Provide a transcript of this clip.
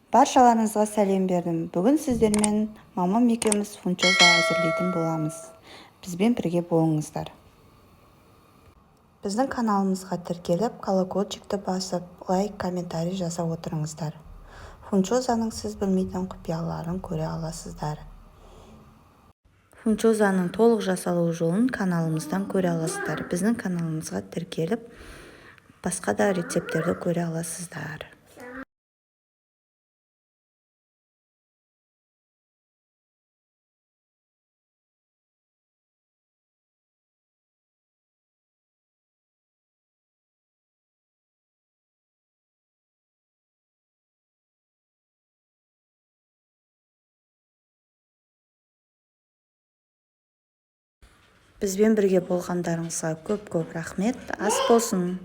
Баршаларыңызға сәлем бердім. Бүгін сіздермен мамам екеуміз фунчоза әзірлейтін боламыз. Бізбен бірге болыңыздар. Біздің каналымызға тіркеліп, колокольчикті басып, лайк, комментарий жасап отырыңыздар. Фунчозаның сіз білмейтін құпияларын көре аласыздар. Фунчозаның толық жасалу жолын каналымыздан көре аласыздар. Біздің каналымызға тіркеліп, басқа да рецепттерді көре аласыздар. Бізбен бірге болғандарыңызға көп рахмет. Ас болсын!